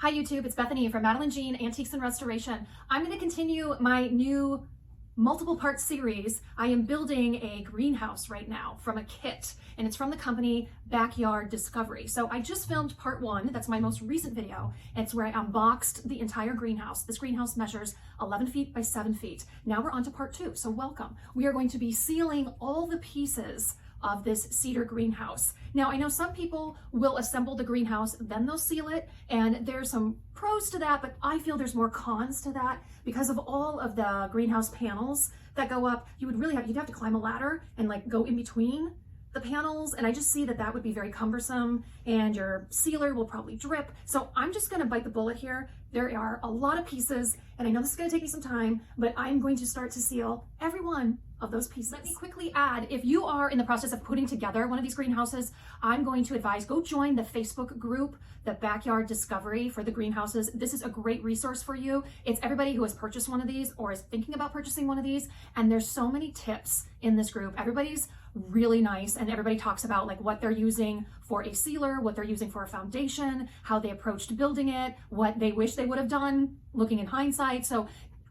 Hi YouTube, it's Bethany from Madeline Jean Antiques Restoration. I'm going to continue my new multiple part series. I am building a greenhouse right now from a kit, and it's from the company Backyard Discovery. So I just filmed part one. That's my most recent video. It's where I unboxed the entire greenhouse. This greenhouse measures 11 feet by 7 feet. Now we're on to part two, so welcome. We are going to be sealing all the pieces of this cedar greenhouse. Now, I know some people will assemble the greenhouse, then they'll seal it, and there's some pros to that, but I feel there's more cons to that because of all of the greenhouse panels that go up. You'd have to climb a ladder and like go in between the panels, and I just see that that would be very cumbersome, and your sealer will probably drip. So I'm just gonna bite the bullet here. There are a lot of pieces, and I know this is gonna take me some time, but I'm going to start to seal every one of those pieces. Let me quickly add, if you are in the process of putting together one of these greenhouses, I'm going to advise, go join the Facebook group, the Backyard Discovery for the greenhouses. This is a great resource for you. It's everybody who has purchased one of these or is thinking about purchasing one of these, and there's so many tips in this group. Everybody's really nice, and everybody talks about like what they're using for a sealer, what they're using for a foundation, how they approached building it, what they wish they would have done looking in hindsight. So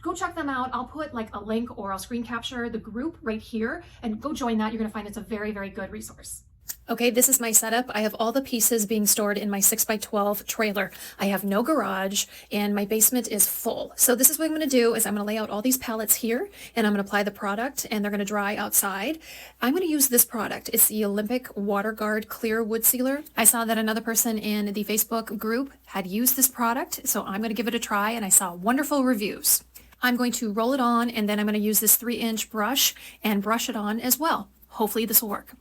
go check them out. I'll put like a link, or I'll screen capture the group right here, and go join that. You're going to find it's a very, very good resource. Okay, this is my setup. I have all the pieces being stored in my 6x12 trailer. I have no garage, and my basement is full. So this is what I'm going to do is I'm going to lay out all these pallets here, and I'm going to apply the product, and they're going to dry outside. I'm going to use this product. It's the Olympic Water Guard Clear Wood Sealer. I saw that another person in the Facebook group had used this product, so I'm going to give it a try, and I saw wonderful reviews. I'm going to roll it on, and then I'm going to use this 3-inch brush and brush it on as well. Hopefully this will work.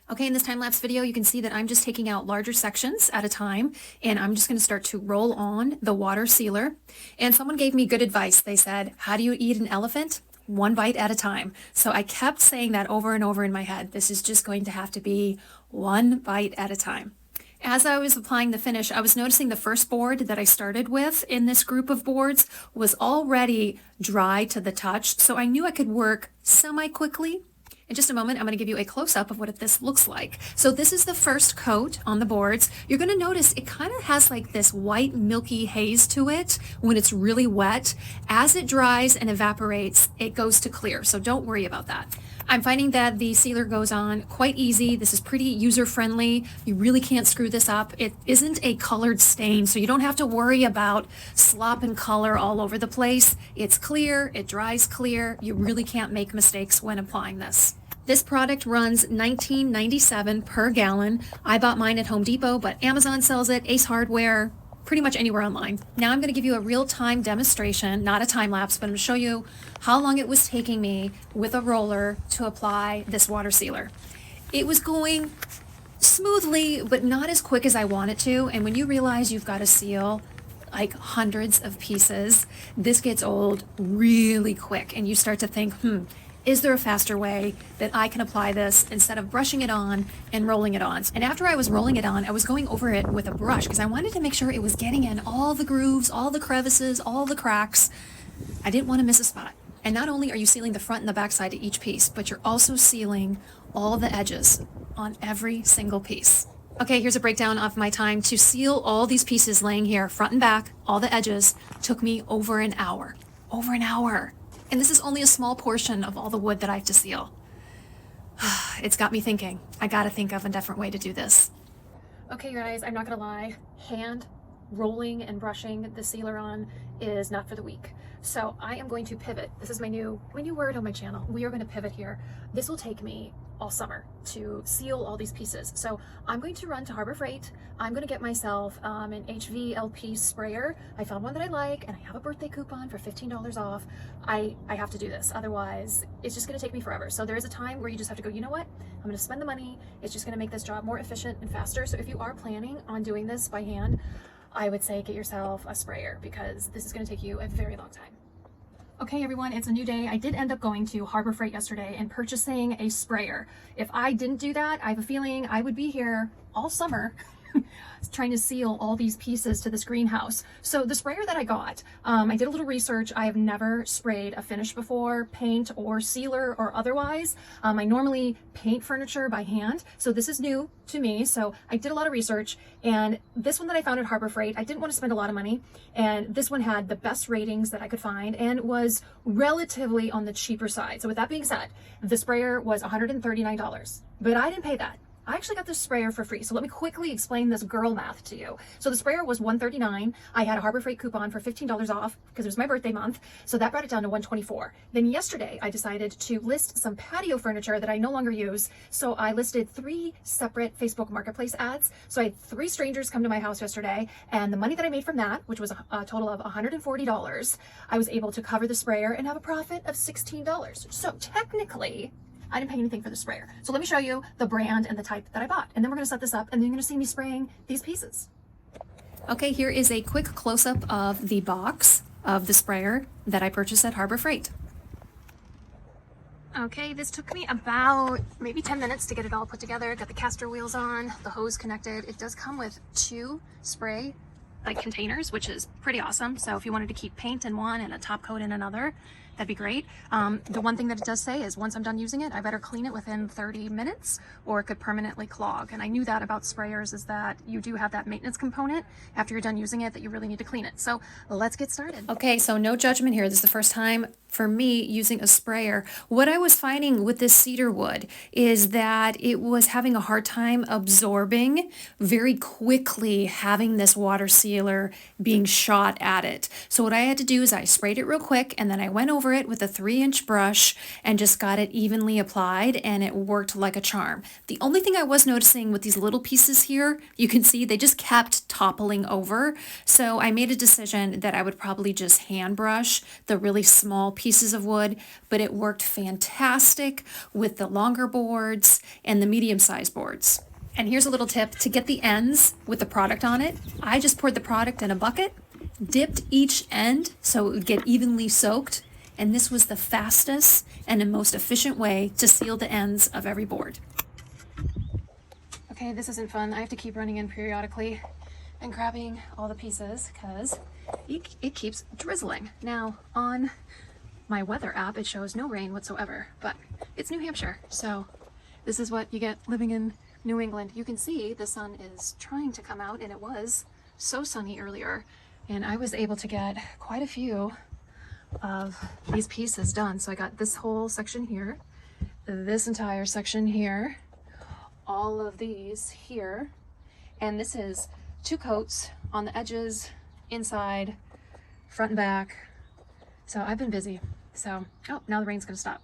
Okay, in this time-lapse video, you can see that I'm just taking out larger sections at a time, and I'm just going to start to roll on the water sealer. And someone gave me good advice. They said, how do you eat an elephant? One bite at a time. So I kept saying that over and over in my head. This is just going to have to be one bite at a time. As I was applying the finish, I was noticing the first board that I started with in this group of boards was already dry to the touch, so I knew I could work semi-quickly. In just a moment, I'm going to give you a close-up of what this looks like. So this is the first coat on the boards. You're going to notice it kind of has like this white milky haze to it when it's really wet. As it dries and evaporates, it goes to clear, so don't worry about that. I'm finding that the sealer goes on quite easy. This is pretty user-friendly. You really can't screw this up. It isn't a colored stain, so you don't have to worry about slop and color all over the place. It's clear, it dries clear. You really can't make mistakes when applying this. This product runs $19.97 per gallon. I bought mine at Home Depot, but Amazon sells it, Ace Hardware, pretty much anywhere online. Now I'm going to give you a real-time demonstration, not a time lapse, but I'm going to show you how long it was taking me with a roller to apply this water sealer. It was going smoothly, but not as quick as I want it to. And when you realize you've got to seal like hundreds of pieces, this gets old really quick, and you start to think, is there a faster way that I can apply this instead of brushing it on and rolling it on? And after I was rolling it on, I was going over it with a brush because I wanted to make sure it was getting in all the grooves, all the crevices, all the cracks. I didn't want to miss a spot. And not only are you sealing the front and the back side of each piece, but you're also sealing all the edges on every single piece. Okay, here's a breakdown of my time to seal all these pieces laying here, front and back, all the edges, took me over an hour. Over an hour. And this is only a small portion of all the wood that I have to seal. It's got me thinking. I gotta think of a different way to do this. Okay, guys, I'm not gonna lie. Hand rolling and brushing the sealer on is not for the weak. So I am going to pivot. This is my new word on my channel. We are going to pivot here. This will take me all summer to seal all these pieces. So I'm going to run to Harbor Freight. I'm going to get myself an HVLP sprayer. I found one that I like, and I have a birthday coupon for $15 off. I have to do this. Otherwise, it's just going to take me forever. So there is a time where you just have to go, you know what? I'm going to spend the money. It's just going to make this job more efficient and faster. So if you are planning on doing this by hand, I would say get yourself a sprayer, because this is going to take you a very long time. Okay, everyone, it's a new day. I did end up going to Harbor Freight yesterday and purchasing a sprayer. If I didn't do that, I have a feeling I would be here all summer trying to seal all these pieces to this greenhouse. So the sprayer that I got, I did a little research. I have never sprayed a finish before, paint or sealer or otherwise. I normally paint furniture by hand, so this is new to me. So I did a lot of research, and this one that I found at Harbor Freight, I didn't want to spend a lot of money, and this one had the best ratings that I could find and was relatively on the cheaper side. So with that being said, the sprayer was $139, but I didn't pay that. I actually got this sprayer for free. So let me quickly explain this girl math to you. So the sprayer was $139. I had a Harbor Freight coupon for $15 off because it was my birthday month. So that brought it down to $124. Then yesterday I decided to list some patio furniture that I no longer use. So I listed 3 separate Facebook Marketplace ads. So I had 3 strangers come to my house yesterday, and the money that I made from that, which was a total of $140, I was able to cover the sprayer and have a profit of $16. So technically, I didn't pay anything for the sprayer. So let me show you the brand and the type that I bought. And then we're gonna set this up, and then you're gonna see me spraying these pieces. Okay, here is a quick close-up of the box of the sprayer that I purchased at Harbor Freight. Okay, this took me about maybe 10 minutes to get it all put together. Got the caster wheels on, the hose connected. It does come with 2 spray containers, which is pretty awesome. So if you wanted to keep paint in one and a top coat in another, that'd be great. The one thing that it does say is once I'm done using it, I better clean it within 30 minutes or it could permanently clog. And I knew that about sprayers, is that you do have that maintenance component after you're done using it that you really need to clean it. So let's get started. Okay, so no judgment here. This is the first time for me using a sprayer. What I was finding with this cedar wood is that it was having a hard time absorbing very quickly, having this water sealer being shot at it. So what I had to do is I sprayed it real quick, and then I went over it with a 3-inch brush and just got it evenly applied, and it worked like a charm. The only thing I was noticing with these little pieces here, you can see they just kept toppling over. So I made a decision that I would probably just hand brush the really small pieces of wood, but it worked fantastic with the longer boards and the medium-sized boards. And here's a little tip to get the ends with the product on it. I just poured the product in a bucket, dipped each end so it would get evenly soaked, and this was the fastest and the most efficient way to seal the ends of every board. Okay, this isn't fun. I have to keep running in periodically and grabbing all the pieces because it keeps drizzling. Now, on my weather app, it shows no rain whatsoever, but it's New Hampshire, so this is what you get living in New England. You can see the sun is trying to come out, and it was so sunny earlier, and I was able to get quite a few of these pieces done. So I got this whole section here, this entire section here, all of these here, and this is 2 coats on the edges, inside, front and back. So I've been busy. So, oh, now the rain's gonna stop.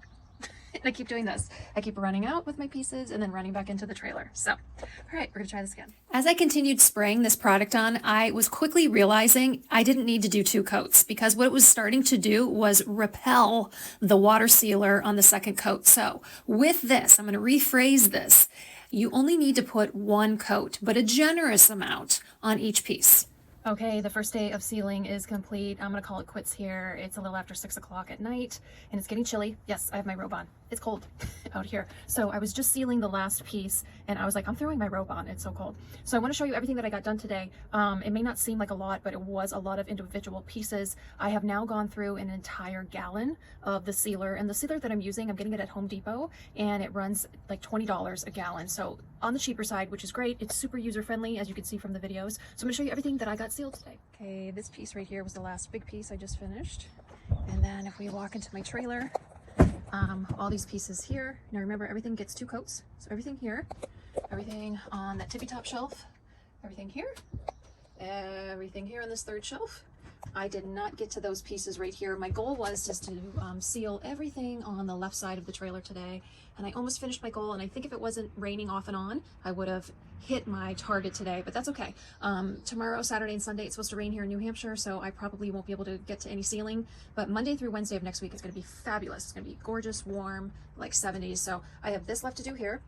And I keep doing this. I keep running out with my pieces and then running back into the trailer. So, all right, we're gonna try this again. As I continued spraying this product on, I was quickly realizing I didn't need to do 2 coats because what it was starting to do was repel the water sealer on the second coat. So with this, I'm gonna rephrase this. You only need to put 1 coat, but a generous amount on each piece. Okay, the first day of sealing is complete. I'm gonna call it quits here. It's a little after 6 o'clock at night and it's getting chilly. Yes, I have my robe on. It's cold out here. So I was just sealing the last piece and I was like, I'm throwing my robe on. It's so cold. So I wanna show you everything that I got done today. It may not seem like a lot, but it was a lot of individual pieces. I have now gone through an entire gallon of the sealer, and the sealer that I'm using, I'm getting it at Home Depot, and it runs like $20 a gallon. So on the cheaper side, which is great. It's super user-friendly, as you can see from the videos. So I'm gonna show you everything that I got sealed today. Okay, this piece right here was the last big piece I just finished. And then if we walk into my trailer, all these pieces here. Now remember, everything gets 2 coats. So everything here, everything on that tippy top shelf, everything here on this 3rd shelf. I did not get to those pieces right here. My goal was just to seal everything on the left side of the trailer today, and I almost finished my goal, and I think if it wasn't raining off and on, I would have hit my target today, but that's okay. Tomorrow, Saturday, and Sunday, it's supposed to rain here in New Hampshire, so I probably won't be able to get to any sealing, but Monday through Wednesday of next week, it's gonna be fabulous. It's gonna be gorgeous, warm, like 70s, so I have this left to do here,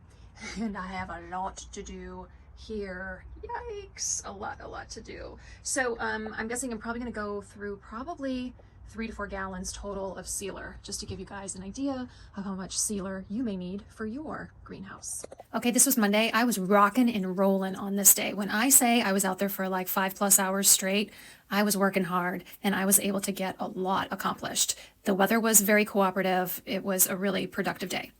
and I have a lot to do here. Yikes, a lot to do. So I'm guessing I'm probably gonna go through probably 3 to 4 gallons total of sealer, just to give you guys an idea of how much sealer you may need for your greenhouse. Okay, this was Monday. I was rocking and rolling on this day. When I say I was out there for like 5+ hours straight, I was working hard and I was able to get a lot accomplished. The weather was very cooperative. It was a really productive day.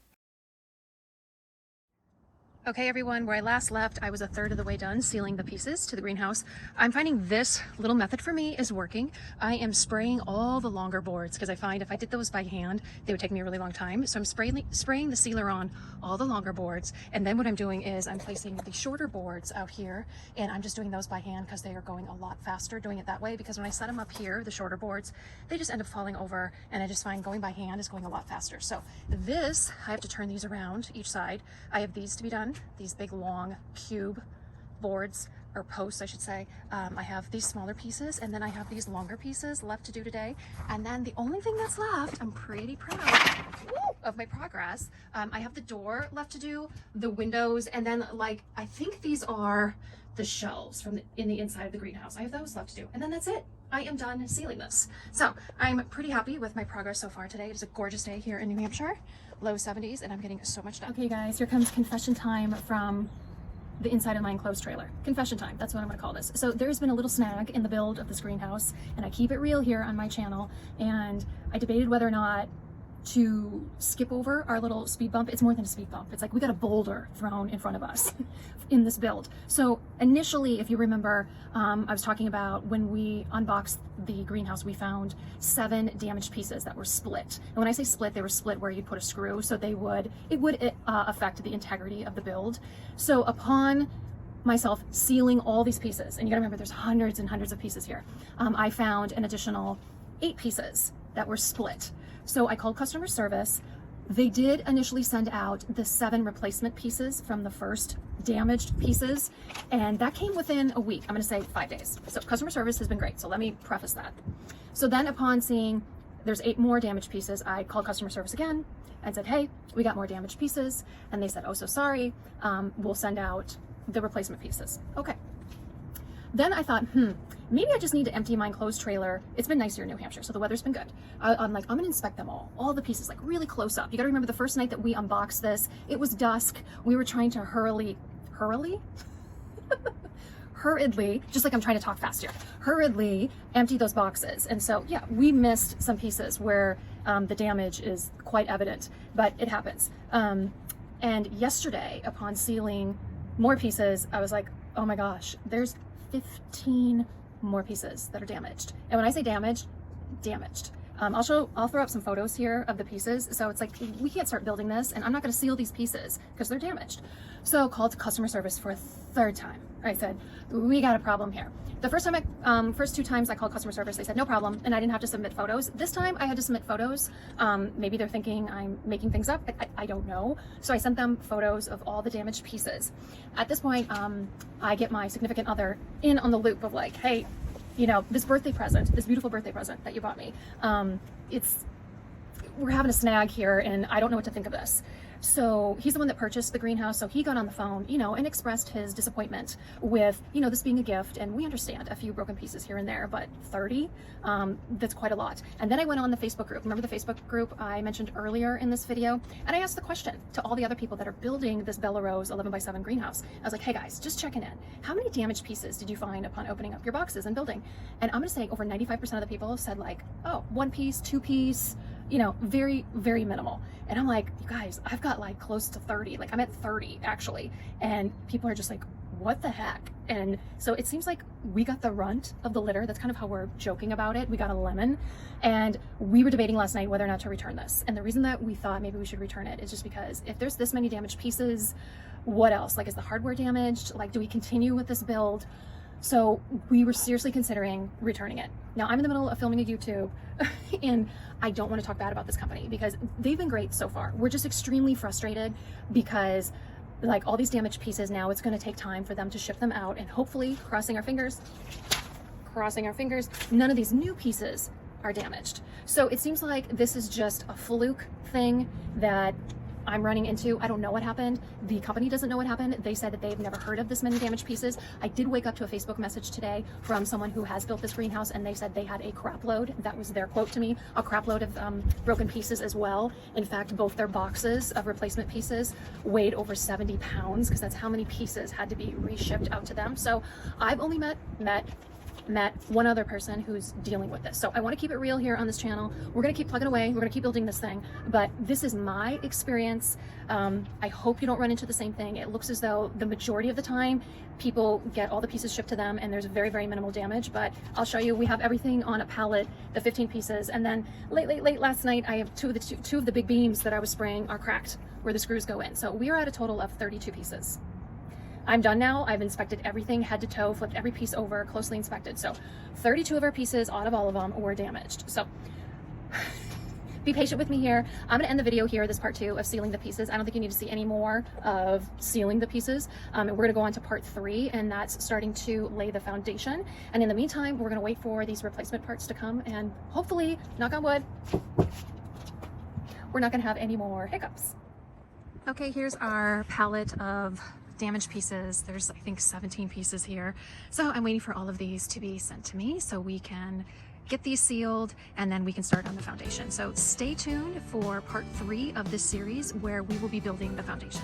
Okay, everyone, where I last left, I was 1/3 of the way done sealing the pieces to the greenhouse. I'm finding this little method for me is working. I am spraying all the longer boards because I find if I did those by hand, they would take me a really long time. So I'm spraying the sealer on all the longer boards. And then what I'm doing is I'm placing the shorter boards out here, and I'm just doing those by hand because they are going a lot faster doing it that way, because when I set them up here, the shorter boards, they just end up falling over, and I just find going by hand is going a lot faster. So this, I have to turn these around each side. I have these to be done. These big long cube boards, or posts I should say. I have these smaller pieces, and then I have these longer pieces left to do today. And then the only thing that's left, I'm pretty proud of my progress. I have the door left to do, the windows, and then like I think these are the shelves from in the inside of the greenhouse. I have those left to do, and then that's it. I am done sealing this. So I'm pretty happy with my progress so far today. It is a gorgeous day here in New Hampshire, low 70s, and I'm getting so much done. Okay guys, here comes confession time from the inside of my enclosed trailer. Confession time, that's what I'm gonna call this. So there's been a little snag in the build of this greenhouse, and I keep it real here on my channel, and I debated whether or not to skip over our little speed bump. It's more than a speed bump. It's like we got a boulder thrown in front of us in this build. So initially, if you remember, I was talking about when we unboxed the greenhouse, we found 7 damaged pieces that were split. And when I say split, they were split where you'd put a screw, so it would affect the integrity of the build. So upon myself sealing all these pieces, and you gotta remember there's hundreds and hundreds of pieces here, I found an additional 8 pieces that were split. So I called customer service. They did initially send out the 7 replacement pieces from the first damaged pieces, and that came within a week. I'm gonna say 5 days. So customer service has been great. So let me preface that. So then upon seeing there's 8 more damaged pieces, I called customer service again and said, hey, we got more damaged pieces. And they said, oh, so sorry, we'll send out the replacement pieces. Okay. Then I thought, maybe I just need to empty my enclosed trailer. It's been nice here in New Hampshire, so the weather's been good. I'm like, I'm gonna inspect them all the pieces, like really close up. You gotta remember the first night that we unboxed this, it was dusk. We were trying to hurriedly, just like I'm trying to talk fast here, hurriedly empty those boxes. And so, yeah, we missed some pieces where the damage is quite evident, but it happens. And yesterday, upon sealing more pieces, I was like, oh my gosh, there's 15 more pieces that are damaged. And when I say damaged, I'll throw up some photos here of the pieces. So it's like, we can't start building this, and I'm not gonna seal these pieces because they're damaged. So called customer service for a 3rd time. I said, we got a problem here. The first time, first 2 times I called customer service, they said no problem, and I didn't have to submit photos. This time I had to submit photos. Maybe they're thinking I'm making things up. I don't know. So I sent them photos of all the damaged pieces. At this point, I get my significant other in on the loop of like, hey, you know, this birthday present, this beautiful birthday present that you bought me, we're having a snag here, and I don't know what to think of this. So he's the one that purchased the greenhouse. So he got on the phone, you know, and expressed his disappointment with, you know, this being a gift. And we understand a few broken pieces here and there, but 30, that's quite a lot. And then I went on the Facebook group. Remember the Facebook group I mentioned earlier in this video? And I asked the question to all the other people that are building this Bellerose 11x7 greenhouse. I was like, hey guys, just checking in. How many damaged pieces did you find upon opening up your boxes and building? And I'm gonna say over 95% of the people said like, oh, 1 piece, 2 piece, you know, very, very minimal. And I'm like, you guys, I've got like close to 30, like I'm at 30 actually. And people are just like, what the heck? And so it seems like we got the runt of the litter. That's kind of how we're joking about it. We got a lemon, and we were debating last night whether or not to return this. And the reason that we thought maybe we should return it is just because if there's this many damaged pieces, what else? Like, is the hardware damaged? Like, do we continue with this build? So we were seriously considering returning it. Now I'm in the middle of filming a YouTube and I don't want to talk bad about this company because they've been great so far. We're just extremely frustrated because like all these damaged pieces, now it's going to take time for them to ship them out, and hopefully, crossing our fingers, none of these new pieces are damaged. So it seems like this is just a fluke thing that I'm running into. I don't know what happened. The company doesn't know what happened. They said that they've never heard of this many damaged pieces. I did wake up to a Facebook message today from someone who has built this greenhouse, and they said they had a crap load. That was their quote to me, a crap load of broken pieces as well. In fact, both their boxes of replacement pieces weighed over 70 pounds because that's how many pieces had to be reshipped out to them. So I've only met one other person who's dealing with this. So I want to keep it real here on this channel. We're going to keep plugging away. We're going to keep building this thing, but this is my experience. I hope you don't run into the same thing. It looks as though the majority of the time people get all the pieces shipped to them and there's very, very minimal damage, but I'll show you. We have everything on a pallet, the 15 pieces. And then late last night, I have two of the big beams that I was spraying are cracked where the screws go in. So we are at a total of 32 pieces. I'm done now. I've inspected everything head to toe, flipped every piece over, closely inspected. So 32 of our pieces out of all of them were damaged. So be patient with me here. I'm gonna end the video here, this part 2 of sealing the pieces. I don't think you need to see any more of sealing the pieces. We're gonna go on to part 3, and that's starting to lay the foundation. And in the meantime, we're gonna wait for these replacement parts to come, and hopefully, knock on wood, we're not gonna have any more hiccups. Okay, here's our pallet of damaged pieces. There's, I think, 17 pieces here. So I'm waiting for all of these to be sent to me so we can get these sealed and then we can start on the foundation. So stay tuned for part 3 of this series where we will be building the foundation.